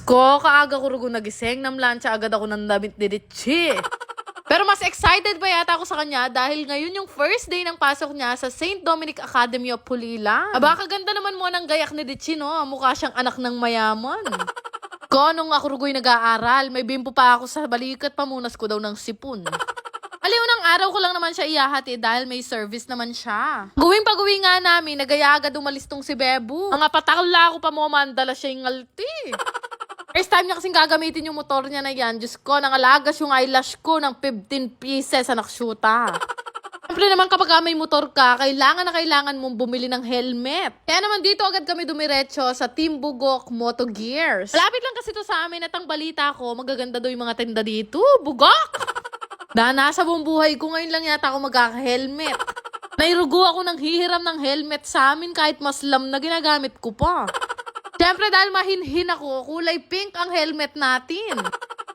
Ko, kaaga ko rugo nagising, namlansya agad ako ng damit ni Richie. Pero mas excited pa yata ako sa kanya dahil ngayon yung first day ng pasok niya sa St. Dominic Academy of Pulilan. Aba, kaganda naman mo ng gayak ni Richie, no? Mukha siyang anak ng mayaman. Ko, nung ako rugo'y nag-aaral, may bimpo pa ako sa balikat, pamunas ko daw ng sipon. Aliw ng araw ko lang naman siya ihahati dahil may service naman siya. Guwing nga namin, nagaya agad umalis tong si Bebu. Mga patakla ako pa mo, mandala siya yung ngalti. First time niya kasing gagamitin yung motor niya na yan. Diyos ko, nangalagas yung eyelash ko ng 15 pieces, anak syuta. Siyempre naman kapag may motor ka, kailangan na kailangan mong bumili ng helmet. Kaya naman dito agad kami dumiretso sa Team Bugok Moto Gears. Malapit lang kasi to sa amin at ang balita ko, magaganda daw yung mga tenda dito. Bugok! Dahil nasa buong buhay ko ngayon lang yata ako magkaka-helmet. Nairugo ako ng hihiram ng helmet sa amin kahit maslam na ginagamit ko pa. Siyempre dahil mahinhin ako, kulay pink ang helmet natin.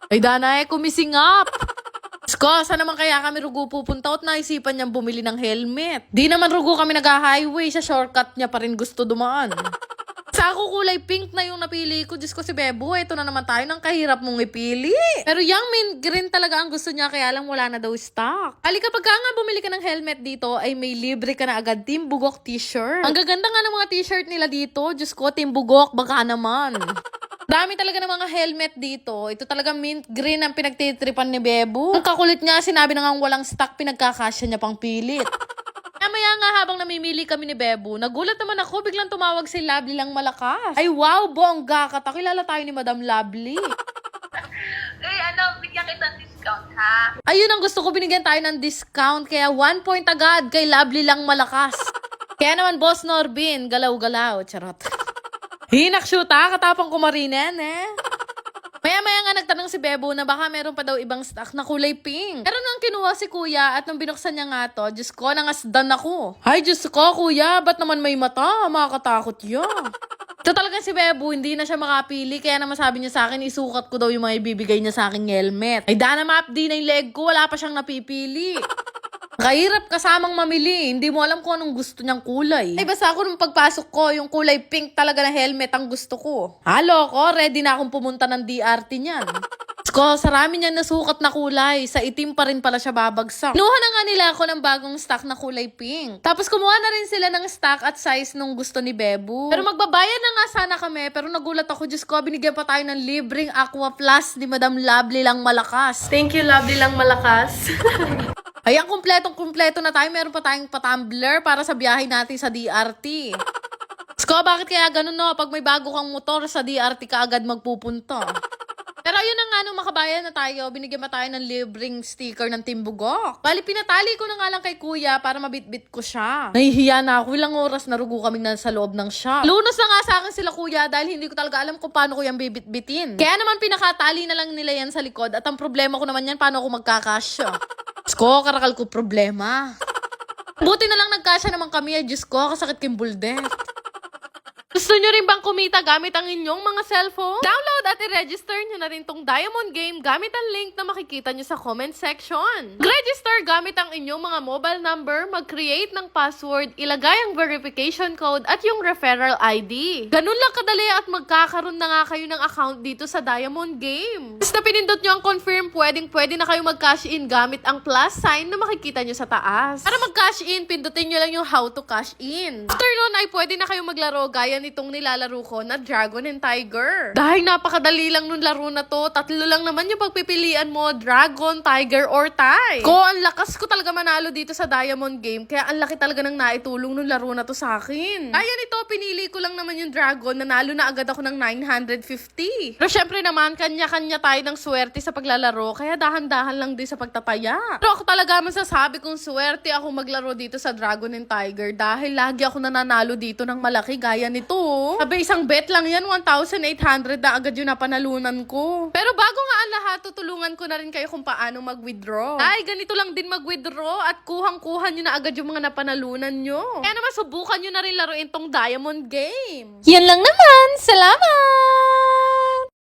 Ay danay, kumisingap. Sko, saan naman kaya kami rugo pupunta at naisipan niyang bumili ng helmet? Di naman rugo kami nag-highway, sa shortcut niya pa rin gusto dumaan. Sa ako kulay pink na yung napili ko. Diyos ko si Bebo, ito na naman tayo ng kahirap mong ipili. Pero yung mint green talaga ang gusto niya, kaya lang wala na daw stock. Ali kapag nga bumili ka ng helmet dito, ay may libre ka na agad Team Bugok t-shirt. Ang gaganda nga ng mga t-shirt nila dito. Diyos ko, Team Bugok, baka naman. Dami talaga ng mga helmet dito. Ito talaga mint green ang pinagtitripan ni Bebo. Ang kakulit niya, sinabi na nga walang stock, pinagkakasya niya pang pilit. Maya nga habang namimili kami ni Bebo, nagulat naman ako, biglang tumawag si Lovely lang malakas. Ay wow, bongga ka, kilala tayo ni Madam Lovely. Bigyan kita ng discount, ha? Ayun ang gusto ko, binigyan tayo ng discount, kaya 1 point agad kay Lovely lang malakas. Kaya naman Boss Norbin, galaw-galaw, charot. Hinak shoot ha, katapang kumarinen Maya-maya nga nagtanong si Bebo na baka meron pa daw ibang stock na kulay pink. Pero nang kinuha si kuya at nung binuksan niya nga to, Diyos ko, nangasdan ako. Ay, Diyos ko, kuya, ba't naman may mata? Makakatakot yun. Ito talaga si Bebo, hindi na siya makapili. Kaya naman sabi niya sa akin, isukat ko daw yung mga ibibigay niya sa aking helmet. Ay, dana maapdi na yung leg ko, wala pa siyang napipili. Kahirap kasamang mamili. Hindi mo alam kung anong gusto niyang kulay. Ay, basta ako nung pagpasok ko, yung kulay pink talaga na helmet ang gusto ko. Halo ko, ready na akong pumunta ng DRT niyan. Ko, sarami niyan nasukat na kulay. Sa itim pa rin pala siya babagsak. Kinuha na nga nila ako ng bagong stock na kulay pink. Tapos kumuha na rin sila ng stock at size nung gusto ni Bebo. Pero magbabayad na nga sana kami. Pero nagulat ako, Diyos ko, binigyan pa tayo ng libreng Aqua Plus ni Madam Lovely lang malakas. Thank you, Lovely lang malakas. Ayan, kumpletong-kumpleto na tayo. Meron pa tayong pa-tumbler para sa biyahe natin sa DRT. Sko, bakit kaya ganun no? Pag may bago kang motor sa DRT ka agad magpupunta. Pero ayun na nga, nung makabayan na tayo, binigyan pa tayo ng libreng sticker ng Team Bugok. Bali, pinatali ko na nga lang kay kuya para mabitbit ko siya. Nahihiya na ako. Ilang oras narugo kaming nasa loob ng shop. Lunos na nga sa akin sila kuya dahil hindi ko talaga alam kung paano ko yung bibit-bitin. Kaya naman pinakatali na lang nila yan sa likod at ang problema ko naman yan, paano ako magkakasya. Diyos ko, karakal ko problema. Buti na lang nagkasya naman kami. Diyos ko, kasakit kimbuldet. Gusto nyo rin bang kumita gamit ang inyong mga cellphone? Download at i-register nyo na rin tong Diamond Game gamit ang link na makikita nyo sa comment section. Register gamit ang inyong mga mobile number, mag-create ng password, ilagay ang verification code at yung referral ID. Ganun lang kadali at magkakaroon na nga kayo ng account dito sa Diamond Game. Basta pinindot nyo ang confirm, pwede na kayo mag-cash in gamit ang plus sign na makikita nyo sa taas. Para mag-cash in, pindutin nyo lang yung how to cash in. After nun ay pwede na kayo maglaro gaya nitong nilalaro ko na Dragon and Tiger. Dahil napakadali lang nung laro na to, 3 lang naman yung pagpipilian mo, Dragon, Tiger, or Tie. Ko, ang lakas ko talaga manalo dito sa Diamond Game, kaya ang laki talaga ng naitulong nung laro na to sa akin. Kaya nito, pinili ko lang naman yung Dragon, nanalo na agad ako ng 950. Pero syempre naman, kanya-kanya tayo ng swerte sa paglalaro, kaya dahan-dahan lang din sa pagtataya. Pero ako talaga masasabi kong swerte ako maglaro dito sa Dragon and Tiger dahil lagi ako nananalo dito ng malaki gaya nito. Sabi, isang bet lang yan, 1,800 na agad yung napanalunan ko. Pero bago nga ang lahat, tutulungan ko na rin kayo kung paano mag-withdraw. Ay, ganito lang din mag-withdraw at kuhang-kuha nyo na agad yung mga napanalunan nyo. Kaya naman, subukan nyo na rin laruin tong Diamond Game. Yan lang naman. Salamat!